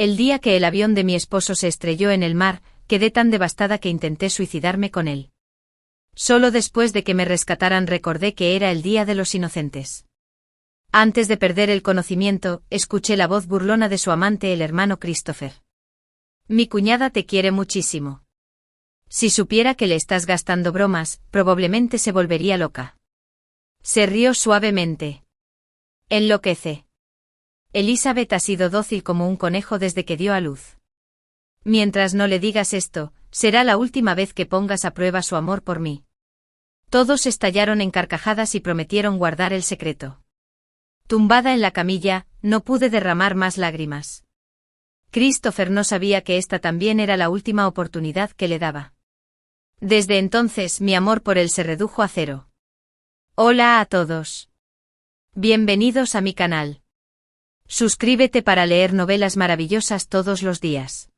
El día que el avión de mi esposo se estrelló en el mar, quedé tan devastada que intenté suicidarme con él. Solo después de que me rescataran recordé que era el Día de los Inocentes. Antes de perder el conocimiento, escuché la voz burlona de su amante, el hermano Christopher. Mi cuñada te quiere muchísimo. Si supiera que le estás gastando bromas, probablemente se volvería loca. Se rió suavemente. Enloquece. Elizabeth ha sido dócil como un conejo desde que dio a luz. Mientras no le digas esto, será la última vez que pongas a prueba su amor por mí. Todos estallaron en carcajadas y prometieron guardar el secreto. Tumbada en la camilla, no pude derramar más lágrimas. Christopher no sabía que esta también era la última oportunidad que le daba. Desde entonces mi amor por él se redujo a cero. Hola a todos. Bienvenidos a mi canal. Suscríbete para leer novelas maravillosas todos los días.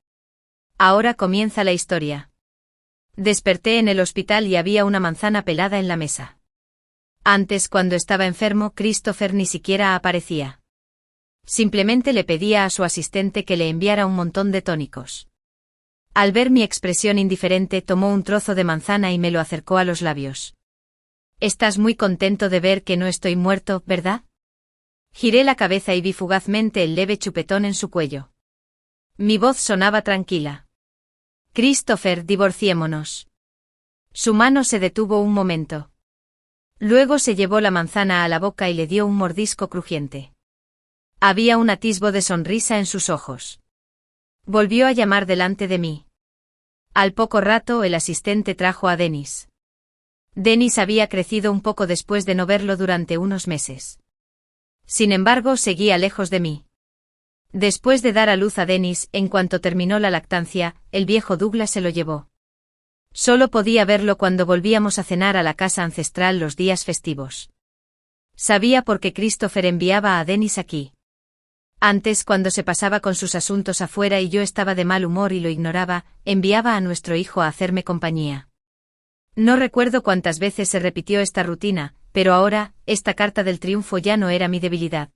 Ahora comienza la historia. Desperté en el hospital y había una manzana pelada en la mesa. Antes, cuando estaba enfermo, Christopher ni siquiera aparecía. Simplemente le pedía a su asistente que le enviara un montón de tónicos. Al ver mi expresión indiferente, tomó un trozo de manzana y me lo acercó a los labios. Estás muy contento de ver que no estoy muerto, ¿verdad? Giré la cabeza y vi fugazmente el leve chupetón en su cuello. Mi voz sonaba tranquila. Christopher, divorciémonos. Su mano se detuvo un momento. Luego se llevó la manzana a la boca y le dio un mordisco crujiente. Había un atisbo de sonrisa en sus ojos. Volvió a llamar delante de mí. Al poco rato el asistente trajo a Dennis. Dennis había crecido un poco después de no verlo durante unos meses. Sin embargo, seguía lejos de mí. Después de dar a luz a Dennis, en cuanto terminó la lactancia, el viejo Douglas se lo llevó. Solo podía verlo cuando volvíamos a cenar a la casa ancestral los días festivos. Sabía por qué Christopher enviaba a Dennis aquí. Antes, cuando se pasaba con sus asuntos afuera y yo estaba de mal humor y lo ignoraba, enviaba a nuestro hijo a hacerme compañía. No recuerdo cuántas veces se repitió esta rutina, pero ahora, esta carta del triunfo ya no era mi debilidad.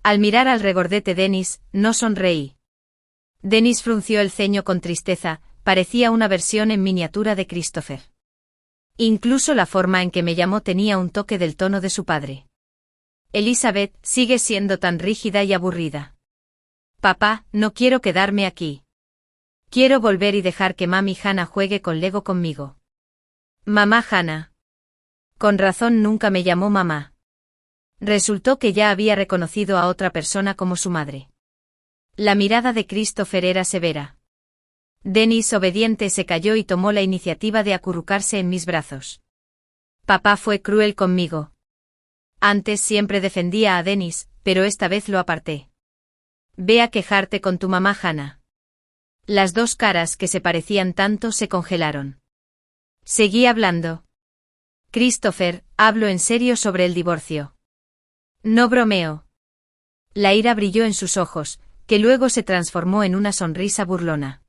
Al mirar al regordete Dennis, no sonreí. Dennis frunció el ceño con tristeza, parecía una versión en miniatura de Christopher. Incluso la forma en que me llamó tenía un toque del tono de su padre. Elizabeth, sigue siendo tan rígida y aburrida. Papá, no quiero quedarme aquí. Quiero volver y dejar que mami Hannah juegue con Lego conmigo. Mamá Hannah. Con razón nunca me llamó mamá. Resultó que ya había reconocido a otra persona como su madre. La mirada de Christopher era severa. Dennis, obediente, se calló y tomó la iniciativa de acurrucarse en mis brazos. Papá fue cruel conmigo. Antes siempre defendía a Dennis, pero esta vez lo aparté. Ve a quejarte con tu mamá Hannah. Las dos caras que se parecían tanto se congelaron. Seguí hablando. Christopher, hablo en serio sobre el divorcio. No bromeo. La ira brilló en sus ojos, que luego se transformó en una sonrisa burlona.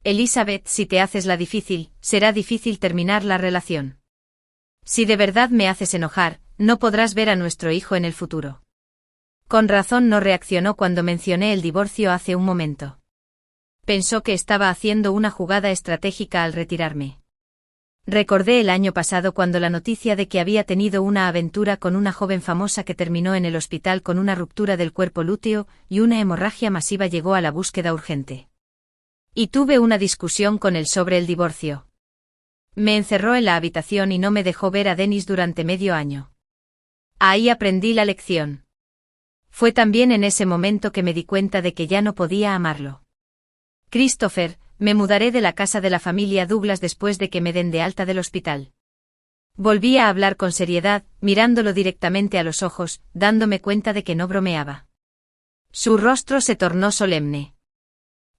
Elizabeth, si te haces la difícil, será difícil terminar la relación. Si de verdad me haces enojar, no podrás ver a nuestro hijo en el futuro. Con razón no reaccionó cuando mencioné el divorcio hace un momento. Pensó que estaba haciendo una jugada estratégica al retirarme. Recordé el año pasado cuando la noticia de que había tenido una aventura con una joven famosa que terminó en el hospital con una ruptura del cuerpo lúteo y una hemorragia masiva llegó a la búsqueda urgente. Y tuve una discusión con él sobre el divorcio. Me encerró en la habitación y no me dejó ver a Dennis durante medio año. Ahí aprendí la lección. Fue también en ese momento que me di cuenta de que ya no podía amarlo. Christopher, me mudaré de la casa de la familia Douglas después de que me den de alta del hospital. Volví a hablar con seriedad, mirándolo directamente a los ojos, dándome cuenta de que no bromeaba. Su rostro se tornó solemne.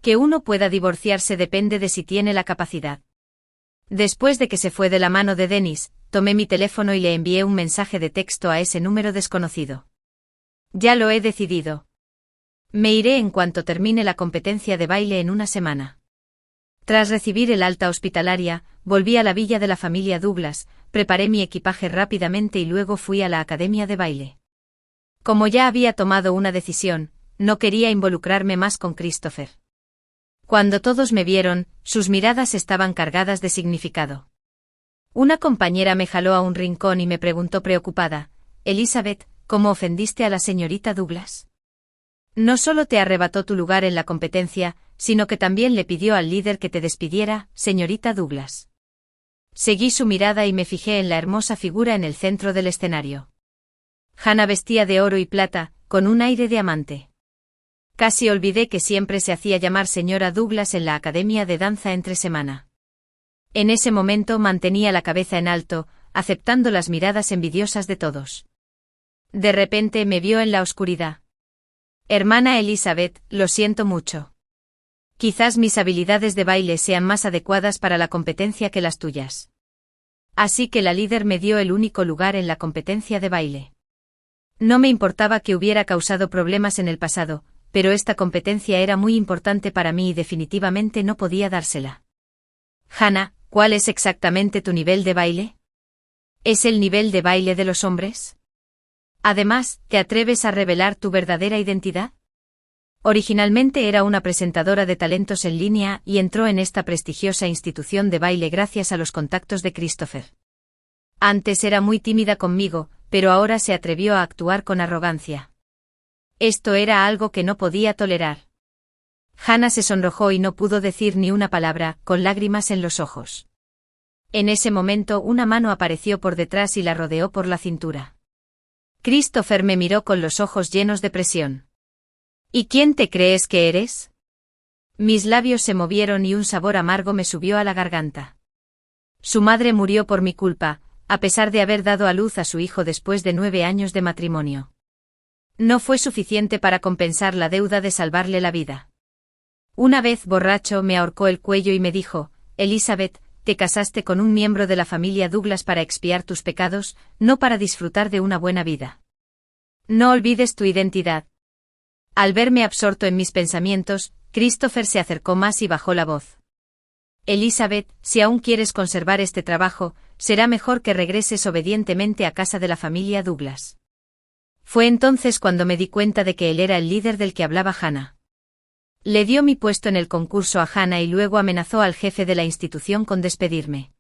Que uno pueda divorciarse depende de si tiene la capacidad. Después de que se fue de la mano de Dennis, tomé mi teléfono y le envié un mensaje de texto a ese número desconocido. Ya lo he decidido. Me iré en cuanto termine la competencia de baile en una semana. Tras recibir el alta hospitalaria, volví a la villa de la familia Douglas, preparé mi equipaje rápidamente y luego fui a la academia de baile. Como ya había tomado una decisión, no quería involucrarme más con Christopher. Cuando todos me vieron, sus miradas estaban cargadas de significado. Una compañera me jaló a un rincón y me preguntó preocupada: «Elizabeth, ¿cómo ofendiste a la señorita Douglas? No solo te arrebató tu lugar en la competencia, sino que también le pidió al líder que te despidiera, señorita Douglas». Seguí su mirada y me fijé en la hermosa figura en el centro del escenario. Hannah vestía de oro y plata, con un aire de amante. Casi olvidé que siempre se hacía llamar señora Douglas en la academia de danza entre semana. En ese momento mantenía la cabeza en alto, aceptando las miradas envidiosas de todos. De repente me vio en la oscuridad. «Hermana Elizabeth, lo siento mucho. Quizás mis habilidades de baile sean más adecuadas para la competencia que las tuyas». Así que la líder me dio el único lugar en la competencia de baile. No me importaba que hubiera causado problemas en el pasado, pero esta competencia era muy importante para mí y definitivamente no podía dársela. «Hannah, ¿cuál es exactamente tu nivel de baile? ¿Es el nivel de baile de los hombres? Además, ¿te atreves a revelar tu verdadera identidad?». Originalmente era una presentadora de talentos en línea y entró en esta prestigiosa institución de baile gracias a los contactos de Christopher. Antes era muy tímida conmigo, pero ahora se atrevió a actuar con arrogancia. Esto era algo que no podía tolerar. Hannah se sonrojó y no pudo decir ni una palabra, con lágrimas en los ojos. En ese momento una mano apareció por detrás y la rodeó por la cintura. Christopher me miró con los ojos llenos de presión. «¿Y quién te crees que eres?». Mis labios se movieron y un sabor amargo me subió a la garganta. Su madre murió por mi culpa, a pesar de haber dado a luz a su hijo después de 9 años de matrimonio. No fue suficiente para compensar la deuda de salvarle la vida. Una vez borracho me ahorcó el cuello y me dijo: «Elizabeth, te casaste con un miembro de la familia Douglas para expiar tus pecados, no para disfrutar de una buena vida. No olvides tu identidad». Al verme absorto en mis pensamientos, Christopher se acercó más y bajó la voz. «Elizabeth, si aún quieres conservar este trabajo, será mejor que regreses obedientemente a casa de la familia Douglas». Fue entonces cuando me di cuenta de que él era el líder del que hablaba Hannah. Le dio mi puesto en el concurso a Hannah y luego amenazó al jefe de la institución con despedirme.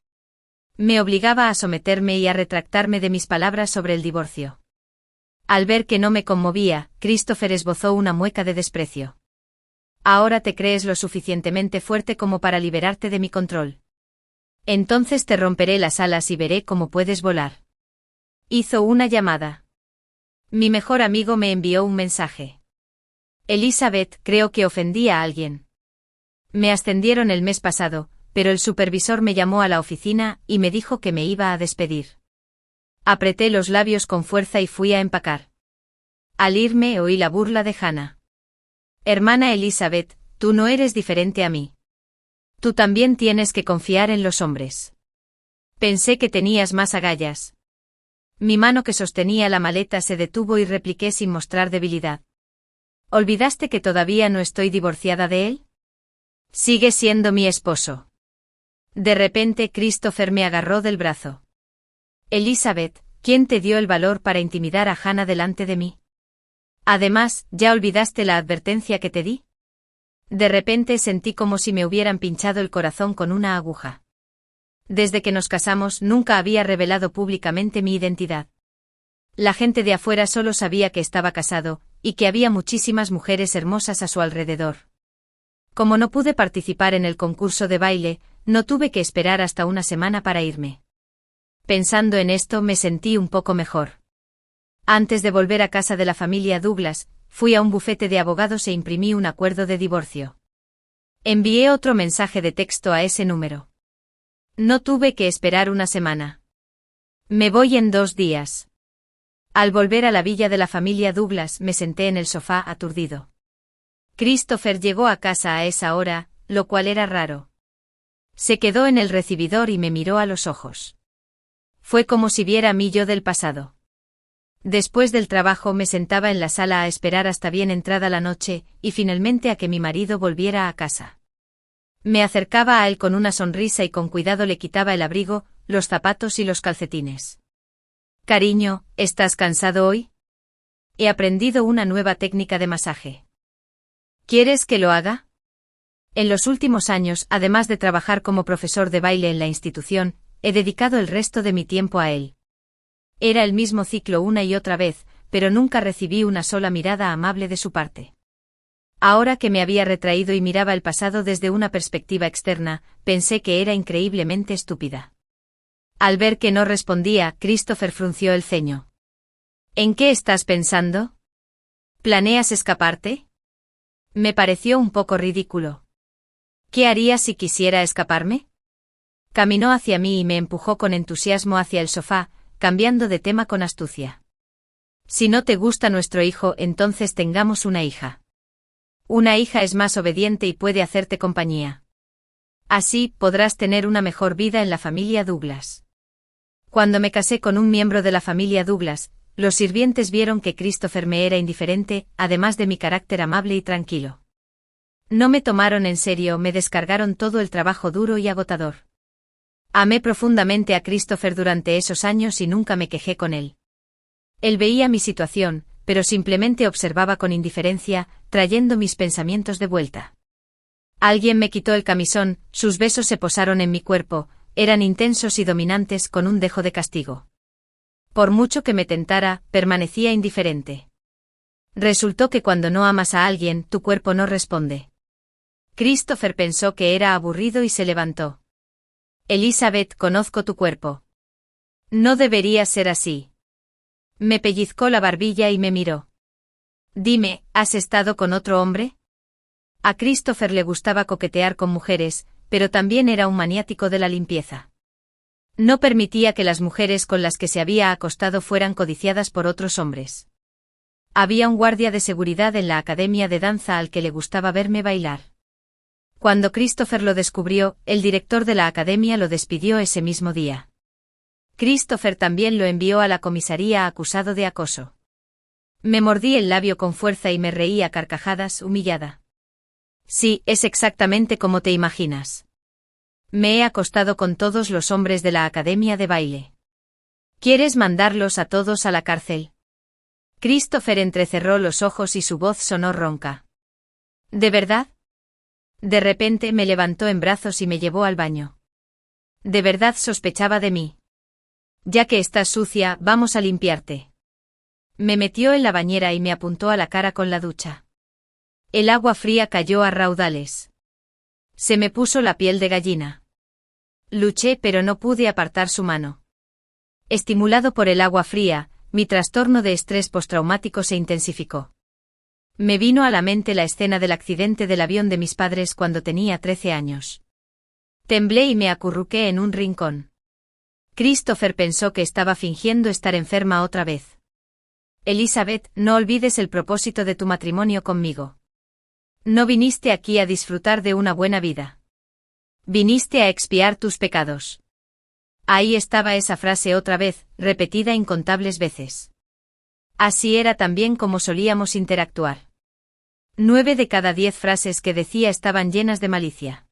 Me obligaba a someterme y a retractarme de mis palabras sobre el divorcio. Al ver que no me conmovía, Christopher esbozó una mueca de desprecio. «Ahora te crees lo suficientemente fuerte como para liberarte de mi control. Entonces te romperé las alas y veré cómo puedes volar». Hizo una llamada. Mi mejor amigo me envió un mensaje. «Elizabeth, creo que ofendí a alguien. Me ascendieron el mes pasado, pero el supervisor me llamó a la oficina y me dijo que me iba a despedir». Apreté los labios con fuerza y fui a empacar. Al irme oí la burla de Hannah. «Hermana Elizabeth, tú no eres diferente a mí. Tú también tienes que confiar en los hombres. Pensé que tenías más agallas». Mi mano que sostenía la maleta se detuvo y repliqué sin mostrar debilidad: «¿Olvidaste que todavía no estoy divorciada de él? Sigue siendo mi esposo». De repente Christopher me agarró del brazo. «Elizabeth, ¿quién te dio el valor para intimidar a Hannah delante de mí? Además, ¿ya olvidaste la advertencia que te di?». De repente sentí como si me hubieran pinchado el corazón con una aguja. Desde que nos casamos nunca había revelado públicamente mi identidad. La gente de afuera solo sabía que estaba casado, y que había muchísimas mujeres hermosas a su alrededor. Como no pude participar en el concurso de baile, no tuve que esperar hasta una semana para irme. Pensando en esto me sentí un poco mejor. Antes de volver a casa de la familia Douglas, fui a un bufete de abogados e imprimí un acuerdo de divorcio. Envié otro mensaje de texto a ese número. No tuve que esperar una semana. «Me voy en 2 días». Al volver a la villa de la familia Douglas me senté en el sofá aturdido. Christopher llegó a casa a esa hora, lo cual era raro. Se quedó en el recibidor y me miró a los ojos. Fue como si viera a mí yo del pasado. Después del trabajo me sentaba en la sala a esperar hasta bien entrada la noche, y finalmente a que mi marido volviera a casa. Me acercaba a él con una sonrisa y con cuidado le quitaba el abrigo, los zapatos y los calcetines. «Cariño, ¿estás cansado hoy? He aprendido una nueva técnica de masaje». ¿Quieres que lo haga? En los últimos años, además de trabajar como profesor de baile en la institución, he dedicado el resto de mi tiempo a él. Era el mismo ciclo una y otra vez, pero nunca recibí una sola mirada amable de su parte. Ahora que me había retraído y miraba el pasado desde una perspectiva externa, pensé que era increíblemente estúpida. Al ver que no respondía, Christopher frunció el ceño. ¿En qué estás pensando? ¿Planeas escaparte? Me pareció un poco ridículo. ¿Qué haría si quisiera escaparme? Caminó hacia mí y me empujó con entusiasmo hacia el sofá, cambiando de tema con astucia. Si no te gusta nuestro hijo, entonces tengamos una hija. Una hija es más obediente y puede hacerte compañía. Así, podrás tener una mejor vida en la familia Douglas. Cuando me casé con un miembro de la familia Douglas, los sirvientes vieron que Christopher me era indiferente, además de mi carácter amable y tranquilo. No me tomaron en serio, me descargaron todo el trabajo duro y agotador. Amé profundamente a Christopher durante esos años y nunca me quejé con él. Él veía mi situación, pero simplemente observaba con indiferencia, trayendo mis pensamientos de vuelta. Alguien me quitó el camisón, sus besos se posaron en mi cuerpo, eran intensos y dominantes con un dejo de castigo. Por mucho que me tentara, permanecía indiferente. Resultó que cuando no amas a alguien, tu cuerpo no responde. Christopher pensó que era aburrido y se levantó. Elizabeth, conozco tu cuerpo. No debería ser así. Me pellizcó la barbilla y me miró. Dime, ¿has estado con otro hombre? A Christopher le gustaba coquetear con mujeres, pero también era un maniático de la limpieza. No permitía que las mujeres con las que se había acostado fueran codiciadas por otros hombres. Había un guardia de seguridad en la academia de danza al que le gustaba verme bailar. Cuando Christopher lo descubrió, el director de la academia lo despidió ese mismo día. Christopher también lo envió a la comisaría acusado de acoso. Me mordí el labio con fuerza y me reí a carcajadas, humillada. Sí, es exactamente como te imaginas. Me he acostado con todos los hombres de la academia de baile. ¿Quieres mandarlos a todos a la cárcel? Christopher entrecerró los ojos y su voz sonó ronca. ¿De verdad? De repente me levantó en brazos y me llevó al baño. ¿De verdad sospechaba de mí? Ya que estás sucia, vamos a limpiarte. Me metió en la bañera y me apuntó a la cara con la ducha. El agua fría cayó a raudales. Se me puso la piel de gallina. Luché pero no pude apartar su mano. Estimulado por el agua fría, mi trastorno de estrés postraumático se intensificó. Me vino a la mente la escena del accidente del avión de mis padres cuando tenía 13 años. Temblé y me acurruqué en un rincón. Christopher pensó que estaba fingiendo estar enferma otra vez. Elizabeth, no olvides el propósito de tu matrimonio conmigo. No viniste aquí a disfrutar de una buena vida. Viniste a expiar tus pecados. Ahí estaba esa frase otra vez, repetida incontables veces. Así era también como solíamos interactuar. 9 de cada 10 frases que decía estaban llenas de malicia.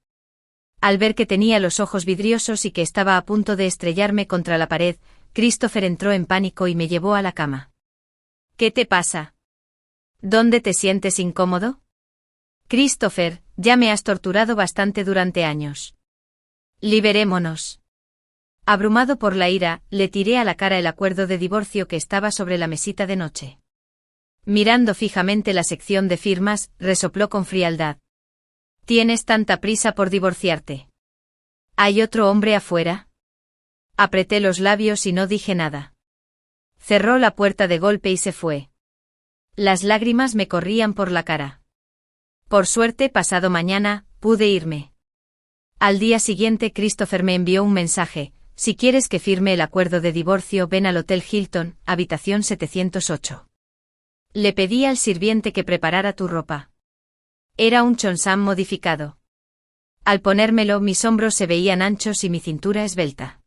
Al ver que tenía los ojos vidriosos y que estaba a punto de estrellarme contra la pared, Christopher entró en pánico y me llevó a la cama. ¿Qué te pasa? ¿Dónde te sientes incómodo? Christopher, ya me has torturado bastante durante años. Liberémonos. Abrumado por la ira, le tiré a la cara el acuerdo de divorcio que estaba sobre la mesita de noche. Mirando fijamente la sección de firmas, resopló con frialdad. ¿Tienes tanta prisa por divorciarte? ¿Hay otro hombre afuera? Apreté los labios y no dije nada. Cerró la puerta de golpe y se fue. Las lágrimas me corrían por la cara. Por suerte, pasado mañana, pude irme. Al día siguiente Christopher me envió un mensaje: si quieres que firme el acuerdo de divorcio, ven al Hotel Hilton, habitación 708. Le pedí al sirviente que preparara tu ropa. Era un chonsam modificado. Al ponérmelo, mis hombros se veían anchos y mi cintura esbelta.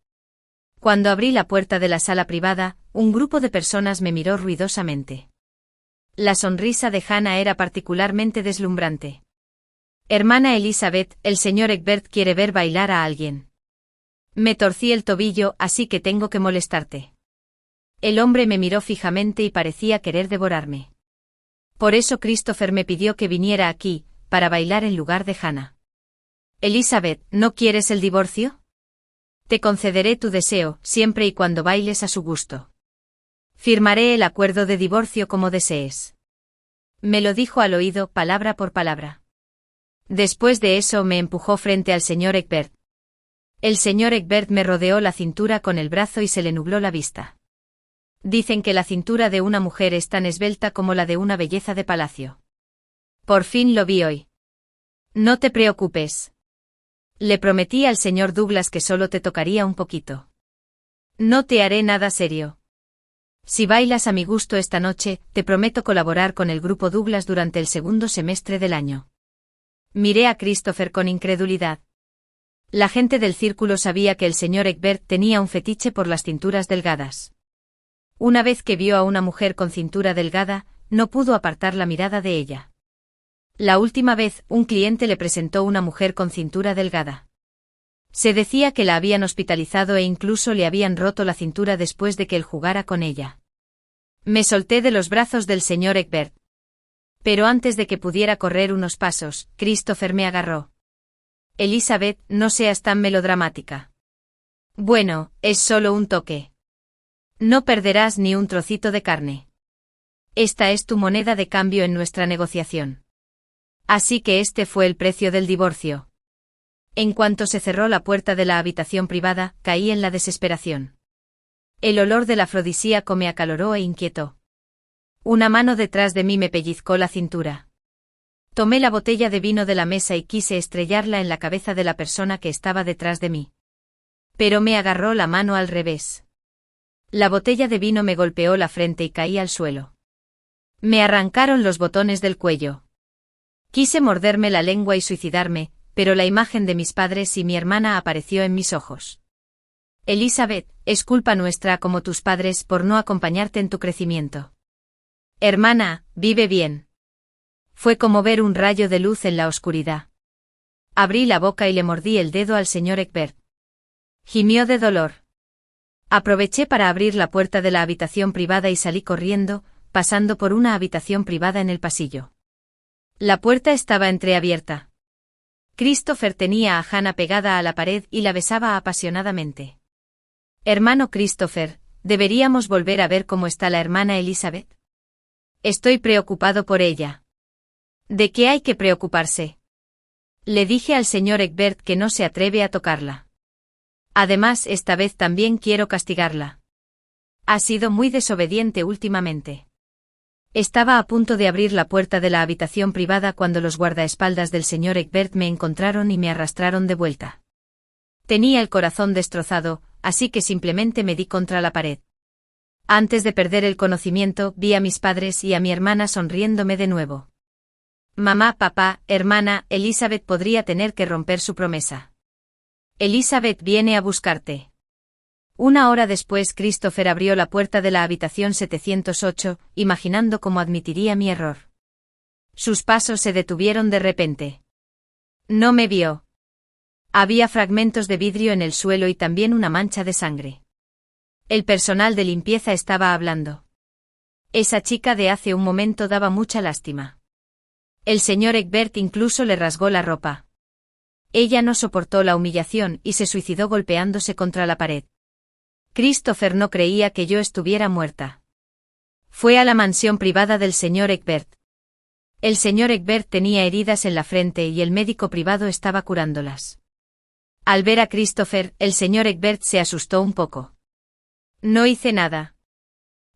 Cuando abrí la puerta de la sala privada, un grupo de personas me miró ruidosamente. La sonrisa de Hannah era particularmente deslumbrante. Hermana Elizabeth, el señor Egbert quiere ver bailar a alguien. Me torcí el tobillo, así que tengo que molestarte. El hombre me miró fijamente y parecía querer devorarme. Por eso Christopher me pidió que viniera aquí, para bailar en lugar de Hannah. Elizabeth, ¿no quieres el divorcio? Te concederé tu deseo, siempre y cuando bailes a su gusto. Firmaré el acuerdo de divorcio como desees. Me lo dijo al oído, palabra por palabra. Después de eso me empujó frente al señor Egbert. El señor Egbert me rodeó la cintura con el brazo y se le nubló la vista. Dicen que la cintura de una mujer es tan esbelta como la de una belleza de palacio. Por fin lo vi hoy. No te preocupes. Le prometí al señor Douglas que solo te tocaría un poquito. No te haré nada serio. Si bailas a mi gusto esta noche, te prometo colaborar con el grupo Douglas durante el segundo semestre del año. Miré a Christopher con incredulidad. La gente del círculo sabía que el señor Egbert tenía un fetiche por las cinturas delgadas. Una vez que vio a una mujer con cintura delgada, no pudo apartar la mirada de ella. La última vez, un cliente le presentó una mujer con cintura delgada. Se decía que la habían hospitalizado e incluso le habían roto la cintura después de que él jugara con ella. Me solté de los brazos del señor Egbert. Pero antes de que pudiera correr unos pasos, Christopher me agarró. Elizabeth, no seas tan melodramática. Bueno, es solo un toque. No perderás ni un trocito de carne. Esta es tu moneda de cambio en nuestra negociación. Así que este fue el precio del divorcio. En cuanto se cerró la puerta de la habitación privada, caí en la desesperación. El olor del afrodisíaco me acaloró e inquietó. Una mano detrás de mí me pellizcó la cintura. Tomé la botella de vino de la mesa y quise estrellarla en la cabeza de la persona que estaba detrás de mí. Pero me agarró la mano al revés. La botella de vino me golpeó la frente y caí al suelo. Me arrancaron los botones del cuello. Quise morderme la lengua y suicidarme, pero la imagen de mis padres y mi hermana apareció en mis ojos. Elizabeth, es culpa nuestra como tus padres por no acompañarte en tu crecimiento. Hermana, vive bien. Fue como ver un rayo de luz en la oscuridad. Abrí la boca y le mordí el dedo al señor Egbert. Gimió de dolor. Aproveché para abrir la puerta de la habitación privada y salí corriendo, pasando por una habitación privada en el pasillo. La puerta estaba entreabierta. Christopher tenía a Hannah pegada a la pared y la besaba apasionadamente. Hermano Christopher, ¿deberíamos volver a ver cómo está la hermana Elizabeth? Estoy preocupado por ella. ¿De qué hay que preocuparse? Le dije al señor Egbert que no se atreve a tocarla. Además, esta vez también quiero castigarla. Ha sido muy desobediente últimamente. Estaba a punto de abrir la puerta de la habitación privada cuando los guardaespaldas del señor Egbert me encontraron y me arrastraron de vuelta. Tenía el corazón destrozado, así que simplemente me di contra la pared. Antes de perder el conocimiento, vi a mis padres y a mi hermana sonriéndome de nuevo. Mamá, papá, hermana, Elizabeth podría tener que romper su promesa. Elizabeth viene a buscarte. Una hora después Christopher abrió la puerta de la habitación 708, imaginando cómo admitiría mi error. Sus pasos se detuvieron de repente. No me vio. Había fragmentos de vidrio en el suelo y también una mancha de sangre. El personal de limpieza estaba hablando. Esa chica de hace un momento daba mucha lástima. El señor Egbert incluso le rasgó la ropa. Ella no soportó la humillación y se suicidó golpeándose contra la pared. Christopher no creía que yo estuviera muerta. Fue a la mansión privada del señor Egbert. El señor Egbert tenía heridas en la frente y el médico privado estaba curándolas. Al ver a Christopher, el señor Egbert se asustó un poco. No hice nada.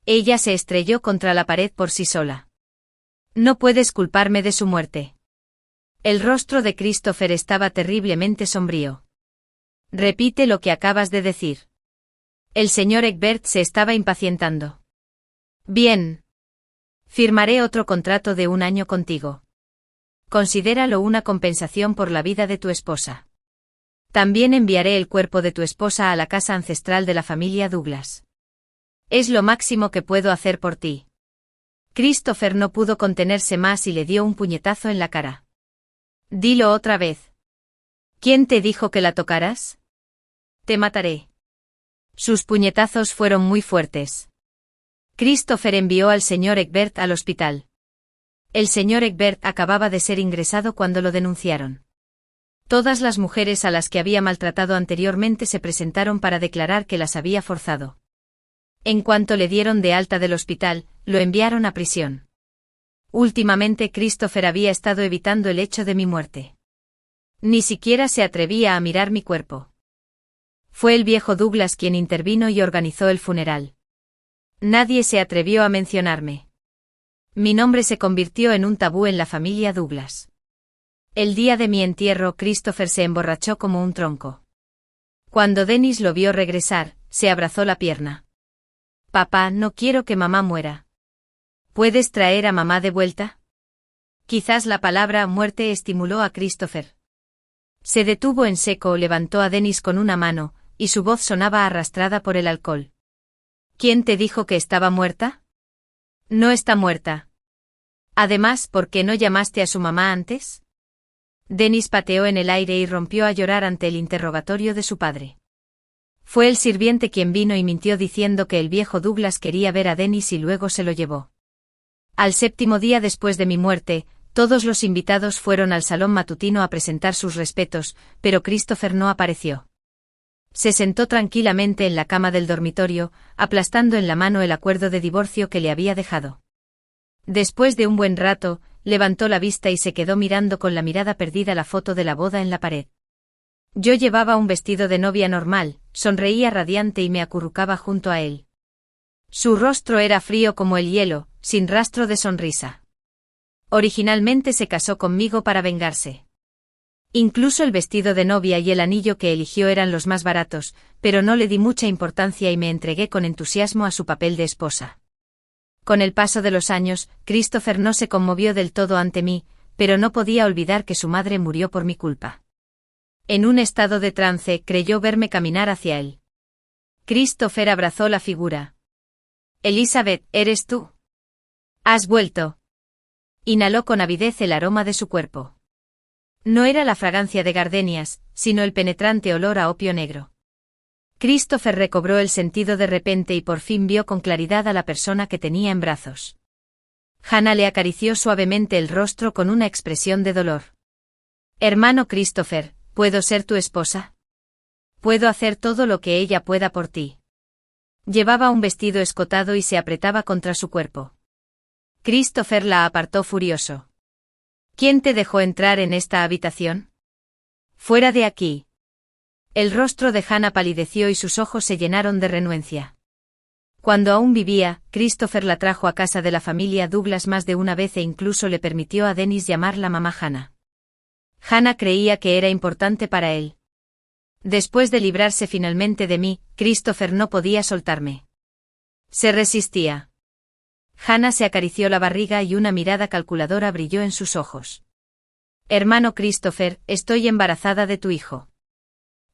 Ella se estrelló contra la pared por sí sola. No puedes culparme de su muerte. El rostro de Christopher estaba terriblemente sombrío. Repite lo que acabas de decir. El señor Egbert se estaba impacientando. Bien. Firmaré otro contrato de 1 año contigo. Considéralo una compensación por la vida de tu esposa. También enviaré el cuerpo de tu esposa a la casa ancestral de la familia Douglas. Es lo máximo que puedo hacer por ti. Christopher no pudo contenerse más y le dio un puñetazo en la cara. Dilo otra vez. ¿Quién te dijo que la tocaras? Te mataré. Sus puñetazos fueron muy fuertes. Christopher envió al señor Egbert al hospital. El señor Egbert acababa de ser ingresado cuando lo denunciaron. Todas las mujeres a las que había maltratado anteriormente se presentaron para declarar que las había forzado. En cuanto le dieron de alta del hospital, lo enviaron a prisión. Últimamente Christopher había estado evitando el hecho de mi muerte. Ni siquiera se atrevía a mirar mi cuerpo. Fue el viejo Douglas quien intervino y organizó el funeral. Nadie se atrevió a mencionarme. Mi nombre se convirtió en un tabú en la familia Douglas. El día de mi entierro, Christopher se emborrachó como un tronco. Cuando Dennis lo vio regresar, se abrazó la pierna. Papá, no quiero que mamá muera. ¿Puedes traer a mamá de vuelta? Quizás la palabra muerte estimuló a Christopher. Se detuvo en seco, levantó a Dennis con una mano, y su voz sonaba arrastrada por el alcohol. ¿Quién te dijo que estaba muerta? No está muerta. Además, ¿por qué no llamaste a su mamá antes? Dennis pateó en el aire y rompió a llorar ante el interrogatorio de su padre. Fue el sirviente quien vino y mintió diciendo que el viejo Douglas quería ver a Dennis y luego se lo llevó. Al 7º día después de mi muerte, todos los invitados fueron al salón matutino a presentar sus respetos, pero Christopher no apareció. Se sentó tranquilamente en la cama del dormitorio, aplastando en la mano el acuerdo de divorcio que le había dejado. Después de un buen rato, levantó la vista y se quedó mirando con la mirada perdida la foto de la boda en la pared. Yo llevaba un vestido de novia normal, sonreía radiante y me acurrucaba junto a él. Su rostro era frío como el hielo, sin rastro de sonrisa. Originalmente se casó conmigo para vengarse. Incluso el vestido de novia y el anillo que eligió eran los más baratos, pero no le di mucha importancia y me entregué con entusiasmo a su papel de esposa. Con el paso de los años, Christopher no se conmovió del todo ante mí, pero no podía olvidar que su madre murió por mi culpa. En un estado de trance, creyó verme caminar hacia él. Christopher abrazó la figura. Elizabeth, ¿eres tú? ¿Has vuelto? Inhaló con avidez el aroma de su cuerpo. No era la fragancia de gardenias, sino el penetrante olor a opio negro. Christopher recobró el sentido de repente y por fin vio con claridad a la persona que tenía en brazos. Hannah le acarició suavemente el rostro con una expresión de dolor. Hermano Christopher, ¿puedo ser tu esposa? Puedo hacer todo lo que ella pueda por ti. Llevaba un vestido escotado y se apretaba contra su cuerpo. Christopher la apartó furioso. ¿Quién te dejó entrar en esta habitación? Fuera de aquí. El rostro de Hannah palideció y sus ojos se llenaron de renuencia. Cuando aún vivía, Christopher la trajo a casa de la familia Douglas más de una vez e incluso le permitió a Dennis llamarla mamá Hannah. Hannah creía que era importante para él. Después de librarse finalmente de mí, Christopher no podía soltarme. Se resistía. Hannah se acarició la barriga y una mirada calculadora brilló en sus ojos. Hermano Christopher, estoy embarazada de tu hijo.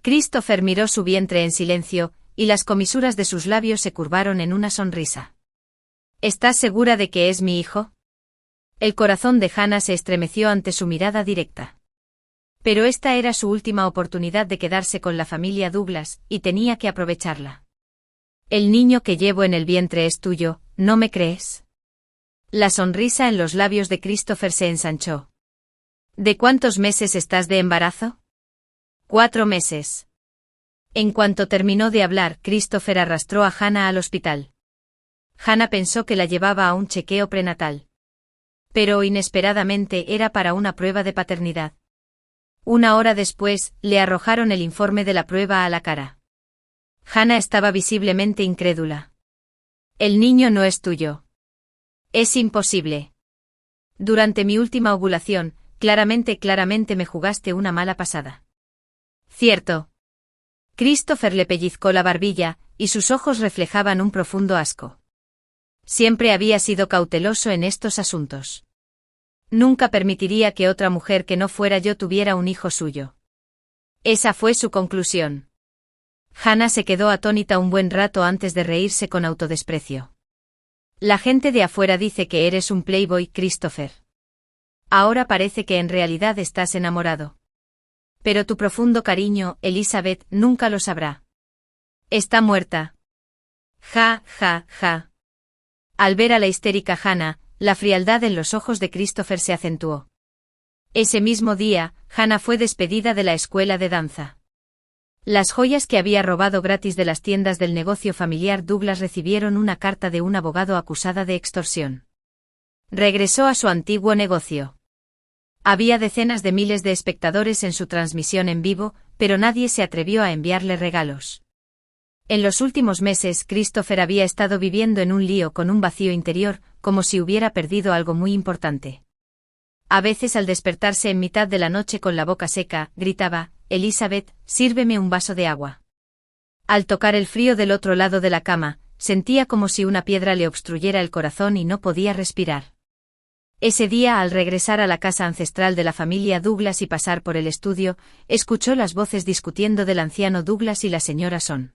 Christopher miró su vientre en silencio, y las comisuras de sus labios se curvaron en una sonrisa. ¿Estás segura de que es mi hijo? El corazón de Hannah se estremeció ante su mirada directa. Pero esta era su última oportunidad de quedarse con la familia Douglas, y tenía que aprovecharla. El niño que llevo en el vientre es tuyo, ¿no me crees? La sonrisa en los labios de Christopher se ensanchó. ¿De cuántos meses estás de embarazo? 4 meses. En cuanto terminó de hablar, Christopher arrastró a Hannah al hospital. Hannah pensó que la llevaba a un chequeo prenatal. Pero inesperadamente era para una prueba de paternidad. 1 hora después, le arrojaron el informe de la prueba a la cara. Hannah estaba visiblemente incrédula. El niño no es tuyo. Es imposible. Durante mi última ovulación, claramente me jugaste una mala pasada. Cierto. Christopher le pellizcó la barbilla, y sus ojos reflejaban un profundo asco. Siempre había sido cauteloso en estos asuntos. Nunca permitiría que otra mujer que no fuera yo tuviera un hijo suyo. Esa fue su conclusión. Hannah se quedó atónita un buen rato antes de reírse con autodesprecio. La gente de afuera dice que eres un playboy, Christopher. Ahora parece que en realidad estás enamorado. Pero tu profundo cariño, Elizabeth, nunca lo sabrá. Está muerta. Ja, ja, ja. Al ver a la histérica Hannah, la frialdad en los ojos de Christopher se acentuó. Ese mismo día, Hannah fue despedida de la escuela de danza. Las joyas que había robado gratis de las tiendas del negocio familiar Douglas recibieron una carta de un abogado acusada de extorsión. Regresó a su antiguo negocio. Había decenas de miles de espectadores en su transmisión en vivo, pero nadie se atrevió a enviarle regalos. En los últimos meses, Christopher había estado viviendo en un lío con un vacío interior, como si hubiera perdido algo muy importante. A veces al despertarse en mitad de la noche con la boca seca, gritaba: «Elizabeth, sírveme un vaso de agua». Al tocar el frío del otro lado de la cama, sentía como si una piedra le obstruyera el corazón y no podía respirar. Ese día, al regresar a la casa ancestral de la familia Douglas y pasar por el estudio, escuchó las voces discutiendo del anciano Douglas y la señora Son.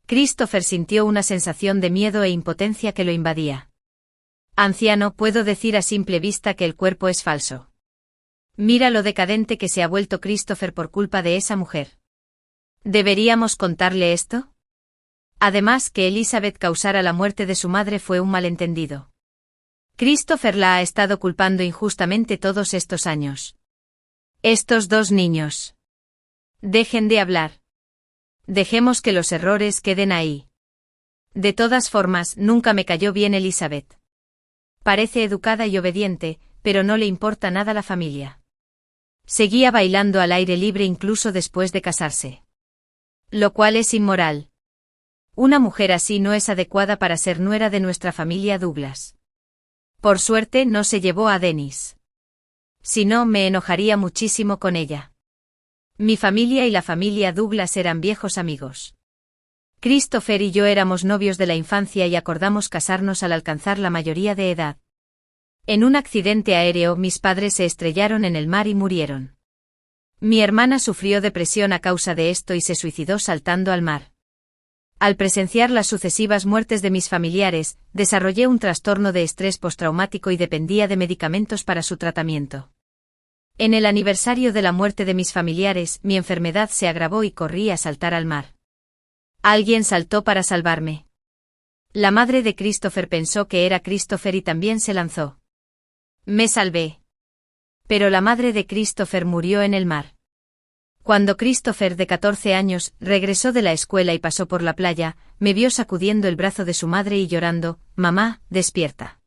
Christopher sintió una sensación de miedo e impotencia que lo invadía. «Anciano, puedo decir a simple vista que el cuerpo es falso. Mira lo decadente que se ha vuelto Christopher por culpa de esa mujer. ¿Deberíamos contarle esto? Además, que Elizabeth causara la muerte de su madre fue un malentendido. Christopher la ha estado culpando injustamente todos estos años. Estos dos niños. Dejen de hablar. Dejemos que los errores queden ahí. De todas formas, nunca me cayó bien Elizabeth. Parece educada y obediente, pero no le importa nada la familia. Seguía bailando al aire libre incluso después de casarse. Lo cual es inmoral. Una mujer así no es adecuada para ser nuera de nuestra familia Douglas. Por suerte no se llevó a Dennis. Si no, me enojaría muchísimo con ella. Mi familia y la familia Douglas eran viejos amigos. Christopher y yo éramos novios de la infancia y acordamos casarnos al alcanzar la mayoría de edad. En un accidente aéreo mis padres se estrellaron en el mar y murieron. Mi hermana sufrió depresión a causa de esto y se suicidó saltando al mar. Al presenciar las sucesivas muertes de mis familiares, desarrollé un trastorno de estrés postraumático y dependía de medicamentos para su tratamiento. En el aniversario de la muerte de mis familiares, mi enfermedad se agravó y corrí a saltar al mar. Alguien saltó para salvarme. La madre de Christopher pensó que era Christopher y también se lanzó. Me salvé. Pero la madre de Christopher murió en el mar. Cuando Christopher, de 14 años, regresó de la escuela y pasó por la playa, me vio sacudiendo el brazo de su madre y llorando: «Mamá, despierta».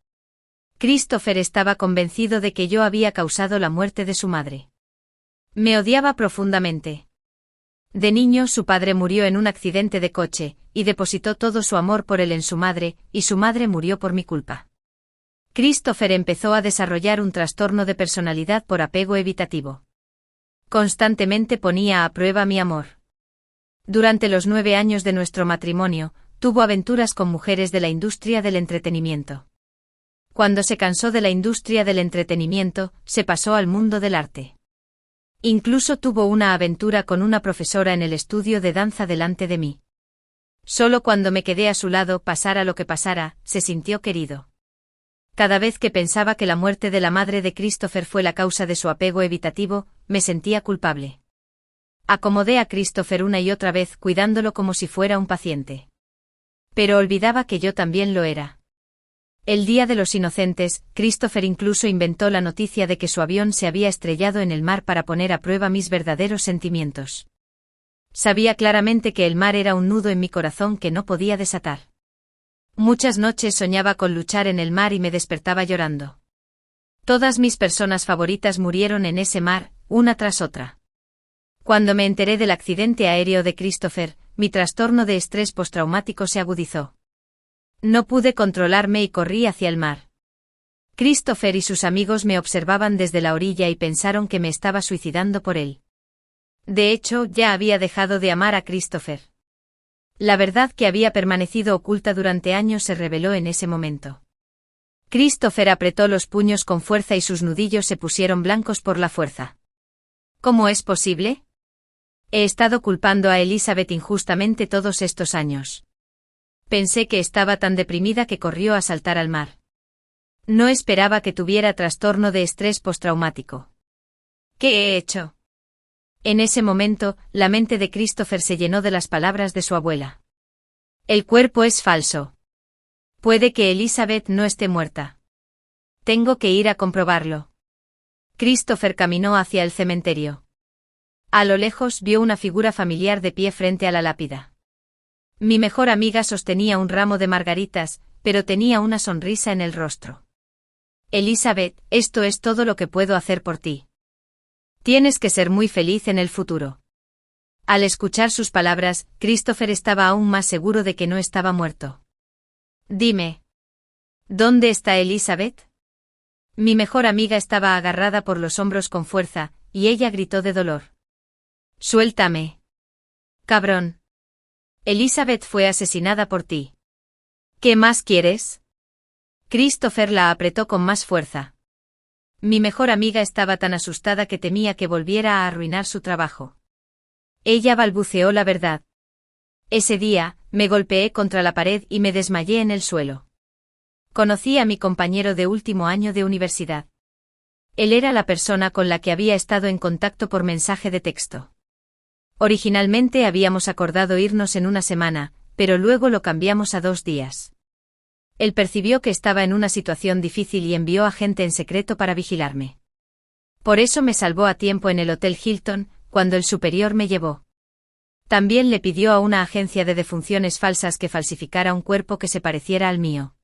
Christopher estaba convencido de que yo había causado la muerte de su madre. Me odiaba profundamente. De niño su padre murió en un accidente de coche, y depositó todo su amor por él en su madre, y su madre murió por mi culpa. Christopher empezó a desarrollar un trastorno de personalidad por apego evitativo. Constantemente ponía a prueba mi amor. Durante los 9 años de nuestro matrimonio, tuvo aventuras con mujeres de la industria del entretenimiento. Cuando se cansó de la industria del entretenimiento, se pasó al mundo del arte. Incluso tuvo una aventura con una profesora en el estudio de danza delante de mí. Solo cuando me quedé a su lado, pasara lo que pasara, se sintió querido. Cada vez que pensaba que la muerte de la madre de Christopher fue la causa de su apego evitativo, me sentía culpable. Acomodé a Christopher una y otra vez cuidándolo como si fuera un paciente. Pero olvidaba que yo también lo era. El día de los inocentes, Christopher incluso inventó la noticia de que su avión se había estrellado en el mar para poner a prueba mis verdaderos sentimientos. Sabía claramente que el mar era un nudo en mi corazón que no podía desatar. Muchas noches soñaba con luchar en el mar y me despertaba llorando. Todas mis personas favoritas murieron en ese mar, una tras otra. Cuando me enteré del accidente aéreo de Christopher, mi trastorno de estrés postraumático se agudizó. No pude controlarme y corrí hacia el mar. Christopher y sus amigos me observaban desde la orilla y pensaron que me estaba suicidando por él. De hecho, ya había dejado de amar a Christopher. La verdad que había permanecido oculta durante años se reveló en ese momento. Christopher apretó los puños con fuerza y sus nudillos se pusieron blancos por la fuerza. ¿Cómo es posible? He estado culpando a Elizabeth injustamente todos estos años. Pensé que estaba tan deprimida que corrió a saltar al mar. No esperaba que tuviera trastorno de estrés postraumático. ¿Qué he hecho? En ese momento, la mente de Christopher se llenó de las palabras de su abuela. El cuerpo es falso. Puede que Elizabeth no esté muerta. Tengo que ir a comprobarlo. Christopher caminó hacia el cementerio. A lo lejos vio una figura familiar de pie frente a la lápida. Mi mejor amiga sostenía un ramo de margaritas, pero tenía una sonrisa en el rostro. Elizabeth, esto es todo lo que puedo hacer por ti. Tienes que ser muy feliz en el futuro. Al escuchar sus palabras, Christopher estaba aún más seguro de que no estaba muerto. Dime. ¿Dónde está Elizabeth? Mi mejor amiga estaba agarrada por los hombros con fuerza, y ella gritó de dolor. Suéltame. Cabrón. Elizabeth fue asesinada por ti. ¿Qué más quieres? Christopher la apretó con más fuerza. Mi mejor amiga estaba tan asustada que temía que volviera a arruinar su trabajo. Ella balbuceó la verdad. Ese día, me golpeé contra la pared y me desmayé en el suelo. Conocí a mi compañero de último año de universidad. Él era la persona con la que había estado en contacto por mensaje de texto. Originalmente habíamos acordado irnos en una semana, pero luego lo cambiamos a 2 días. Él percibió que estaba en una situación difícil y envió a gente en secreto para vigilarme. Por eso me salvó a tiempo en el Hotel Hilton, cuando el superior me llevó. También le pidió a una agencia de defunciones falsas que falsificara un cuerpo que se pareciera al mío.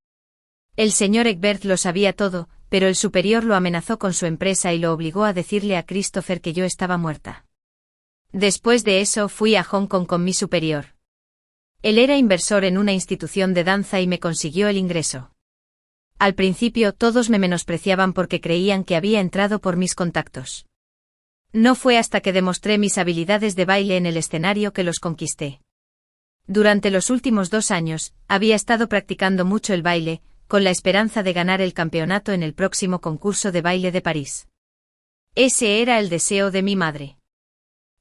El señor Egbert lo sabía todo, pero el superior lo amenazó con su empresa y lo obligó a decirle a Christopher que yo estaba muerta. Después de eso fui a Hong Kong con mi superior. Él era inversor en una institución de danza y me consiguió el ingreso. Al principio todos me menospreciaban porque creían que había entrado por mis contactos. No fue hasta que demostré mis habilidades de baile en el escenario que los conquisté. Durante los últimos 2 años, había estado practicando mucho el baile, con la esperanza de ganar el campeonato en el próximo concurso de baile de París. Ese era el deseo de mi madre.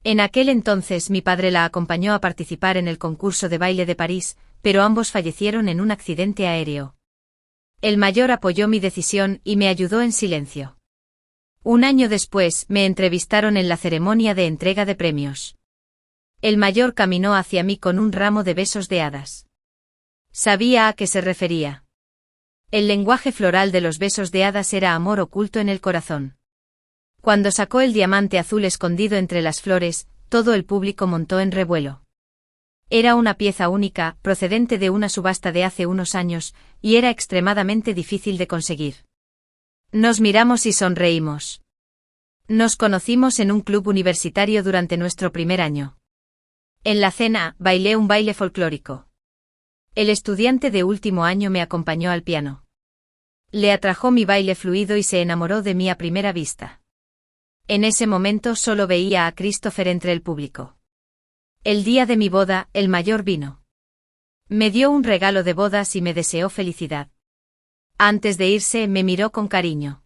En aquel entonces mi padre la acompañó a participar en el concurso de baile de París, pero ambos fallecieron en un accidente aéreo. El mayor apoyó mi decisión y me ayudó en silencio. 1 año después me entrevistaron en la ceremonia de entrega de premios. El mayor caminó hacia mí con un ramo de besos de hadas. Sabía a qué se refería. El lenguaje floral de los besos de hadas era amor oculto en el corazón. Cuando sacó el diamante azul escondido entre las flores, todo el público montó en revuelo. Era una pieza única, procedente de una subasta de hace unos años, y era extremadamente difícil de conseguir. Nos miramos y sonreímos. Nos conocimos en un club universitario durante nuestro primer año. En la cena, bailé un baile folclórico. El estudiante de último año me acompañó al piano. Le atrajo mi baile fluido y se enamoró de mí a primera vista. En ese momento solo veía a Christopher entre el público. El día de mi boda, el mayor vino. Me dio un regalo de bodas y me deseó felicidad. Antes de irse, me miró con cariño.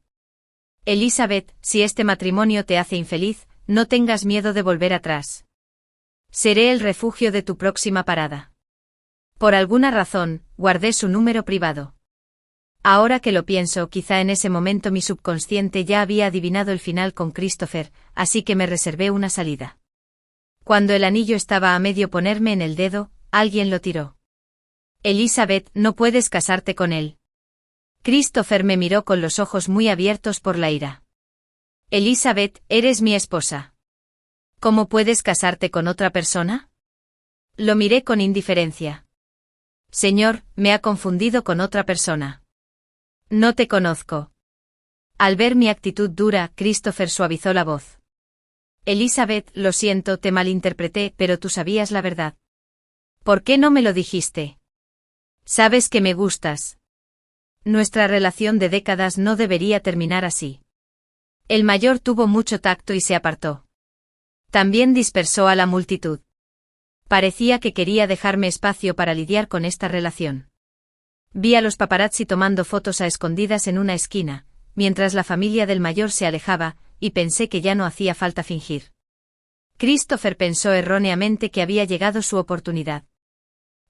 Elizabeth, si este matrimonio te hace infeliz, no tengas miedo de volver atrás. Seré el refugio de tu próxima parada. Por alguna razón, guardé su número privado. Ahora que lo pienso, quizá en ese momento mi subconsciente ya había adivinado el final con Christopher, así que me reservé una salida. Cuando el anillo estaba a medio ponerme en el dedo, alguien lo tiró. Elizabeth, no puedes casarte con él. Christopher me miró con los ojos muy abiertos por la ira. Elizabeth, eres mi esposa. ¿Cómo puedes casarte con otra persona? Lo miré con indiferencia. Señor, me ha confundido con otra persona. No te conozco. Al ver mi actitud dura, Christopher suavizó la voz. Elizabeth, lo siento, te malinterpreté, pero tú sabías la verdad. ¿Por qué no me lo dijiste? Sabes que me gustas. Nuestra relación de décadas no debería terminar así. El mayor tuvo mucho tacto y se apartó. También dispersó a la multitud. Parecía que quería dejarme espacio para lidiar con esta relación. Vi a los paparazzi tomando fotos a escondidas en una esquina, mientras la familia del mayor se alejaba, y pensé que ya no hacía falta fingir. Christopher pensó erróneamente que había llegado su oportunidad.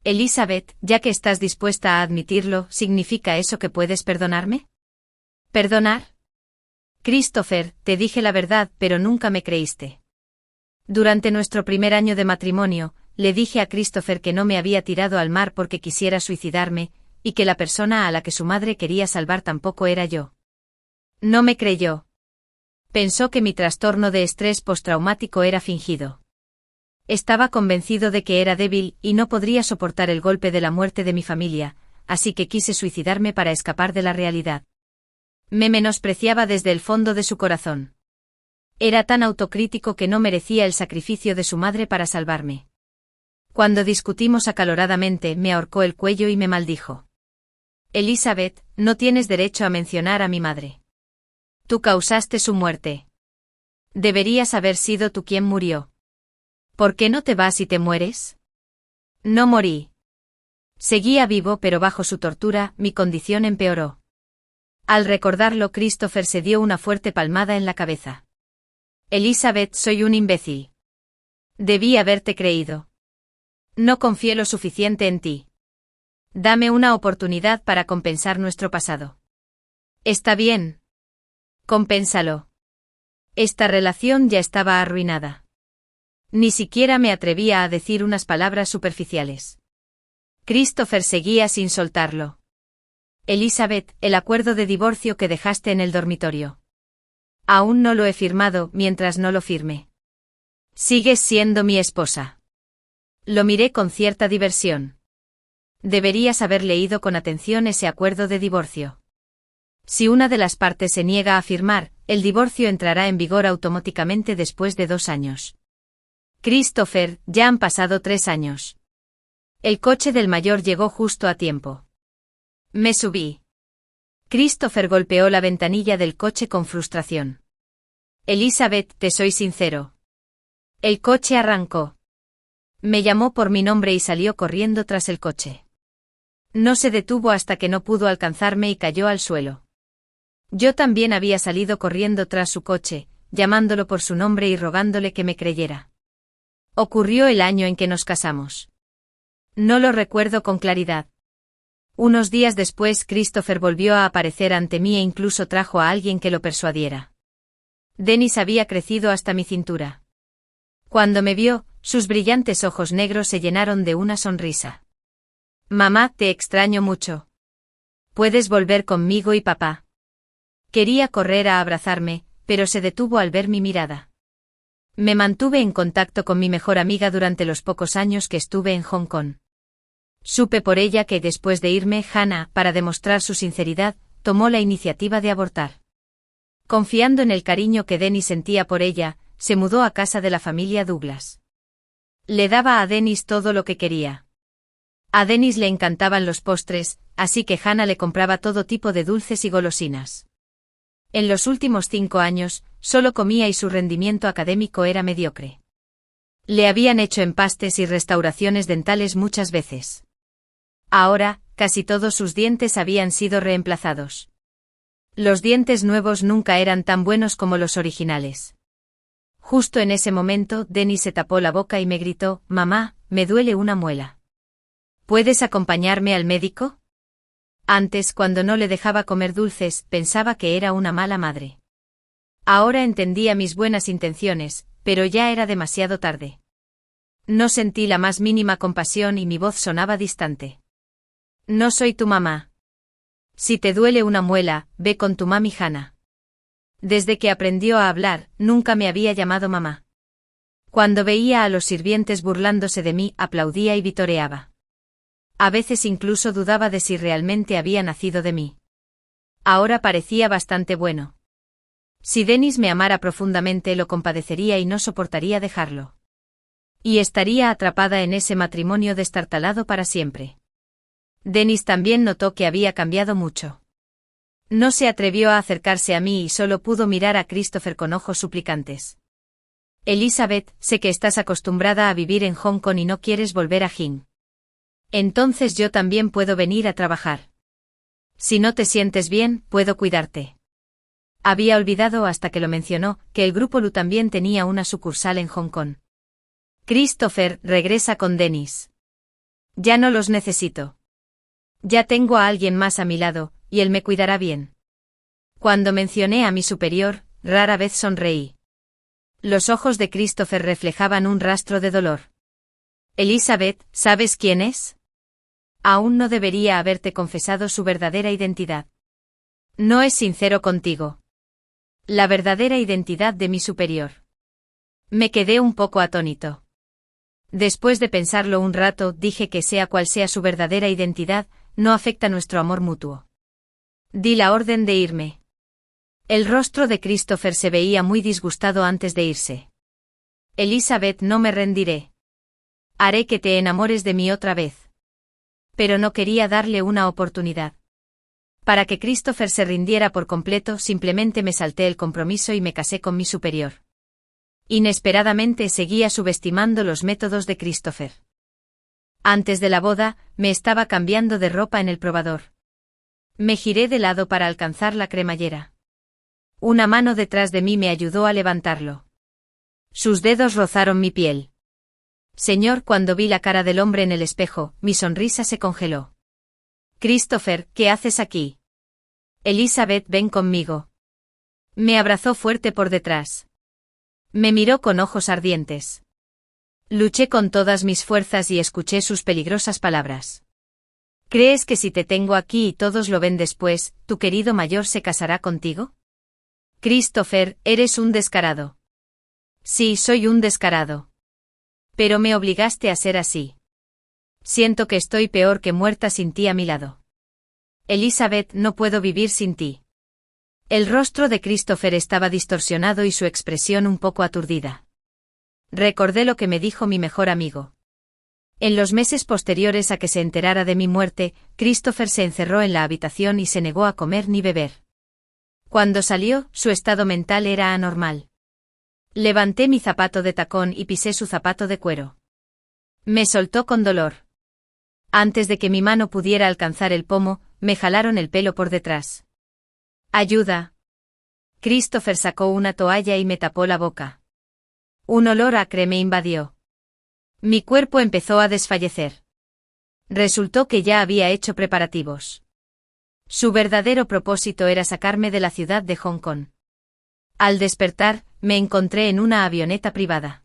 Elizabeth, ya que estás dispuesta a admitirlo, ¿significa eso que puedes perdonarme? ¿Perdonar? Christopher, te dije la verdad, pero nunca me creíste. Durante nuestro primer año de matrimonio, le dije a Christopher que no me había tirado al mar porque quisiera suicidarme, y que la persona a la que su madre quería salvar tampoco era yo. No me creyó. Pensó que mi trastorno de estrés postraumático era fingido. Estaba convencido de que era débil y no podría soportar el golpe de la muerte de mi familia, así que quise suicidarme para escapar de la realidad. Me menospreciaba desde el fondo de su corazón. Era tan autocrítico que no merecía el sacrificio de su madre para salvarme. Cuando discutimos acaloradamente, me ahorcó el cuello y me maldijo. Elizabeth, no tienes derecho a mencionar a mi madre. Tú causaste su muerte. Deberías haber sido tú quien murió. ¿Por qué no te vas y te mueres? No morí. Seguía vivo, pero bajo su tortura, mi condición empeoró. Al recordarlo, Christopher se dio una fuerte palmada en la cabeza. Elizabeth, soy un imbécil. Debí haberte creído. No confié lo suficiente en ti. Dame una oportunidad para compensar nuestro pasado. Está bien. Compénsalo. Esta relación ya estaba arruinada. Ni siquiera me atrevía a decir unas palabras superficiales. Christopher seguía sin soltarlo. Elizabeth, el acuerdo de divorcio que dejaste en el dormitorio. Aún no lo he firmado mientras no lo firme. Sigues siendo mi esposa. Lo miré con cierta diversión. Deberías haber leído con atención ese acuerdo de divorcio. Si una de las partes se niega a firmar, el divorcio entrará en vigor automáticamente después de 2 años. Christopher, ya han pasado 3 años. El coche del mayor llegó justo a tiempo. Me subí. Christopher golpeó la ventanilla del coche con frustración. Elizabeth, te soy sincero. El coche arrancó. Me llamó por mi nombre y salió corriendo tras el coche. No se detuvo hasta que no pudo alcanzarme y cayó al suelo. Yo también había salido corriendo tras su coche, llamándolo por su nombre y rogándole que me creyera. Ocurrió el año en que nos casamos. No lo recuerdo con claridad. Unos días después, Christopher volvió a aparecer ante mí e incluso trajo a alguien que lo persuadiera. Dennis había crecido hasta mi cintura. Cuando me vio, sus brillantes ojos negros se llenaron de una sonrisa. Mamá, te extraño mucho. ¿Puedes volver conmigo y papá? Quería correr a abrazarme, pero se detuvo al ver mi mirada. Me mantuve en contacto con mi mejor amiga durante los pocos años que estuve en Hong Kong. Supe por ella que después de irme, Hannah, para demostrar su sinceridad, tomó la iniciativa de abortar. Confiando en el cariño que Dennis sentía por ella, se mudó a casa de la familia Douglas. Le daba a Dennis todo lo que quería. A Dennis le encantaban los postres, así que Hannah le compraba todo tipo de dulces y golosinas. En los últimos 5 años, solo comía y su rendimiento académico era mediocre. Le habían hecho empastes y restauraciones dentales muchas veces. Ahora, casi todos sus dientes habían sido reemplazados. Los dientes nuevos nunca eran tan buenos como los originales. Justo en ese momento, Dennis se tapó la boca y me gritó, «Mamá, me duele una muela. ¿Puedes acompañarme al médico?» Antes, cuando no le dejaba comer dulces, pensaba que era una mala madre. Ahora entendía mis buenas intenciones, pero ya era demasiado tarde. No sentí la más mínima compasión y mi voz sonaba distante. No soy tu mamá. Si te duele una muela, ve con tu mami Hannah. Desde que aprendió a hablar, nunca me había llamado mamá. Cuando veía a los sirvientes burlándose de mí, aplaudía y vitoreaba. A veces incluso dudaba de si realmente había nacido de mí. Ahora parecía bastante bueno. Si Dennis me amara profundamente, lo compadecería y no soportaría dejarlo. Y estaría atrapada en ese matrimonio destartalado para siempre. Dennis también notó que había cambiado mucho. No se atrevió a acercarse a mí y solo pudo mirar a Christopher con ojos suplicantes. Elizabeth, sé que estás acostumbrada a vivir en Hong Kong y no quieres volver a Jin. Entonces yo también puedo venir a trabajar. Si no te sientes bien, puedo cuidarte. Había olvidado hasta que lo mencionó, que el Grupo Lu también tenía una sucursal en Hong Kong. Christopher, regresa con Dennis. Ya no los necesito. Ya tengo a alguien más a mi lado, y él me cuidará bien. Cuando mencioné a mi superior, rara vez sonreí. Los ojos de Christopher reflejaban un rastro de dolor. Elizabeth, ¿sabes quién es? Aún no debería haberte confesado su verdadera identidad. No es sincero contigo. La verdadera identidad de mi superior. Me quedé un poco atónito. Después de pensarlo un rato, dije que sea cual sea su verdadera identidad, no afecta nuestro amor mutuo. Di la orden de irme. El rostro de Christopher se veía muy disgustado antes de irse. Elizabeth, no me rendiré. Haré que te enamores de mí otra vez. Pero no quería darle una oportunidad. Para que Christopher se rindiera por completo, simplemente me salté el compromiso y me casé con mi superior. Inesperadamente seguía subestimando los métodos de Christopher. Antes de la boda, me estaba cambiando de ropa en el probador. Me giré de lado para alcanzar la cremallera. Una mano detrás de mí me ayudó a levantarlo. Sus dedos rozaron mi piel. Señor, cuando vi la cara del hombre en el espejo, mi sonrisa se congeló. Christopher, ¿qué haces aquí? Elizabeth, ven conmigo. Me abrazó fuerte por detrás. Me miró con ojos ardientes. Luché con todas mis fuerzas y escuché sus peligrosas palabras. ¿Crees que si te tengo aquí y todos lo ven después, tu querido mayor se casará contigo? Christopher, eres un descarado. Sí, soy un descarado. Pero me obligaste a ser así. Siento que estoy peor que muerta sin ti a mi lado. Elizabeth, no puedo vivir sin ti. El rostro de Christopher estaba distorsionado y su expresión un poco aturdida. Recordé lo que me dijo mi mejor amigo. En los meses posteriores a que se enterara de mi muerte, Christopher se encerró en la habitación y se negó a comer ni beber. Cuando salió, su estado mental era anormal. Levanté mi zapato de tacón y pisé su zapato de cuero. Me soltó con dolor. Antes de que mi mano pudiera alcanzar el pomo, me jalaron el pelo por detrás. ¡Ayuda! Christopher sacó una toalla y me tapó la boca. Un olor acre me invadió. Mi cuerpo empezó a desfallecer. Resultó que ya había hecho preparativos. Su verdadero propósito era sacarme de la ciudad de Hong Kong. Al despertar, me encontré en una avioneta privada.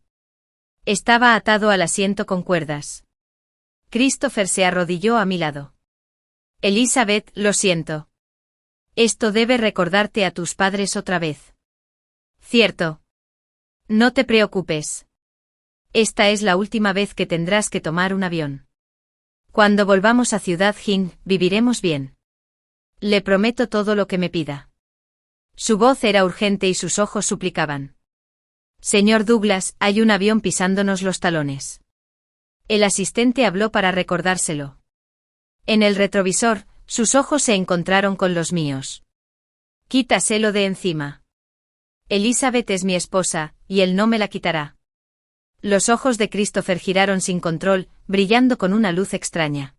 Estaba atado al asiento con cuerdas. Christopher se arrodilló a mi lado. Elizabeth, lo siento. Esto debe recordarte a tus padres otra vez. Cierto. No te preocupes. Esta es la última vez que tendrás que tomar un avión. Cuando volvamos a Ciudad Hind, viviremos bien. Le prometo todo lo que me pida. Su voz era urgente y sus ojos suplicaban. Señor Douglas, hay un avión pisándonos los talones. El asistente habló para recordárselo. En el retrovisor, sus ojos se encontraron con los míos. Quítaselo de encima. Elizabeth es mi esposa, y él no me la quitará. Los ojos de Christopher giraron sin control, brillando con una luz extraña.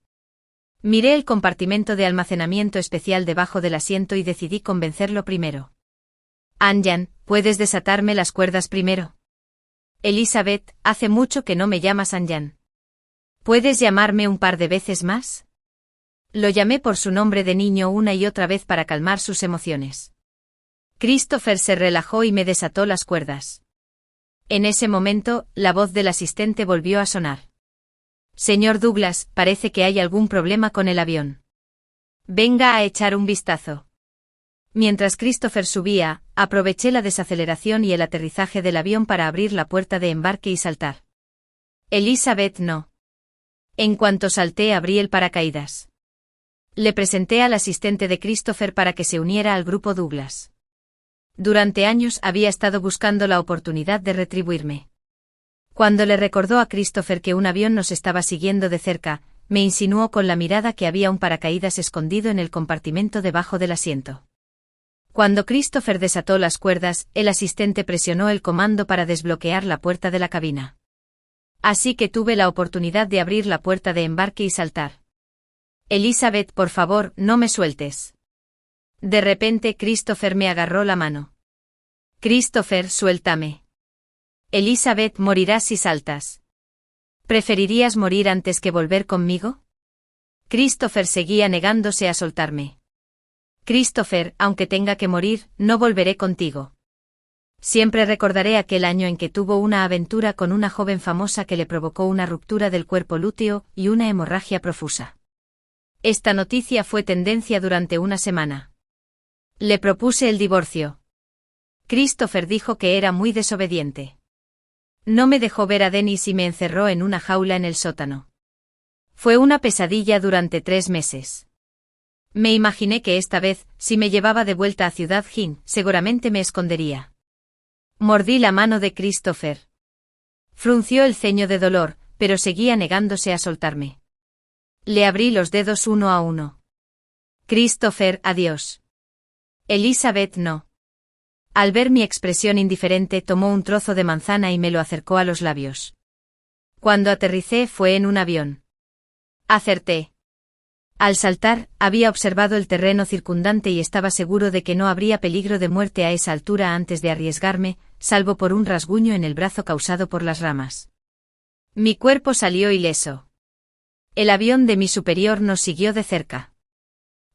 Miré el compartimento de almacenamiento especial debajo del asiento y decidí convencerlo primero. Anjan, ¿puedes desatarme las cuerdas primero? Elizabeth, hace mucho que no me llamas Anjan. ¿Puedes llamarme un par de veces más? Lo llamé por su nombre de niño una y otra vez para calmar sus emociones. Christopher se relajó y me desató las cuerdas. En ese momento, la voz del asistente volvió a sonar. Señor Douglas, parece que hay algún problema con el avión. Venga a echar un vistazo. Mientras Christopher subía, aproveché la desaceleración y el aterrizaje del avión para abrir la puerta de embarque y saltar. Elizabeth, no. En cuanto salté, abrí el paracaídas. Le presenté al asistente de Christopher para que se uniera al grupo Douglas. Durante años había estado buscando la oportunidad de retribuirme. Cuando le recordó a Christopher que un avión nos estaba siguiendo de cerca, me insinuó con la mirada que había un paracaídas escondido en el compartimento debajo del asiento. Cuando Christopher desató las cuerdas, el asistente presionó el comando para desbloquear la puerta de la cabina. Así que tuve la oportunidad de abrir la puerta de embarque y saltar. Elizabeth, por favor, no me sueltes. De repente Christopher me agarró la mano. Christopher, suéltame. Elizabeth, morirás si saltas. ¿Preferirías morir antes que volver conmigo? Christopher seguía negándose a soltarme. Christopher, aunque tenga que morir, no volveré contigo. Siempre recordaré aquel año en que tuvo una aventura con una joven famosa que le provocó una ruptura del cuerpo lúteo y una hemorragia profusa. Esta noticia fue tendencia durante una semana. Le propuse el divorcio. Christopher dijo que era muy desobediente. No me dejó ver a Dennis y me encerró en una jaula en el sótano. Fue una pesadilla durante 3 meses. Me imaginé que esta vez, si me llevaba de vuelta a Ciudad Hinn, seguramente me escondería. Mordí la mano de Christopher. Frunció el ceño de dolor, pero seguía negándose a soltarme. Le abrí los dedos uno a uno. Christopher, adiós. Elizabeth no. Al ver mi expresión indiferente tomó un trozo de manzana y me lo acercó a los labios. Cuando aterricé fue en un avión. Acerté. Al saltar, había observado el terreno circundante y estaba seguro de que no habría peligro de muerte a esa altura antes de arriesgarme, salvo por un rasguño en el brazo causado por las ramas. Mi cuerpo salió ileso. El avión de mi superior nos siguió de cerca.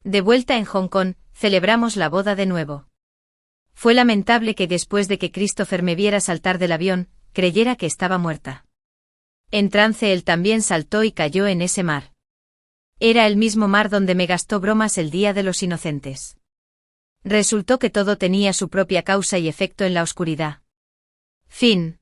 De vuelta en Hong Kong, celebramos la boda de nuevo. Fue lamentable que después de que Christopher me viera saltar del avión, creyera que estaba muerta. En trance él también saltó y cayó en ese mar. Era el mismo mar donde me gastó bromas el Día de los Inocentes. Resultó que todo tenía su propia causa y efecto en la oscuridad. Fin.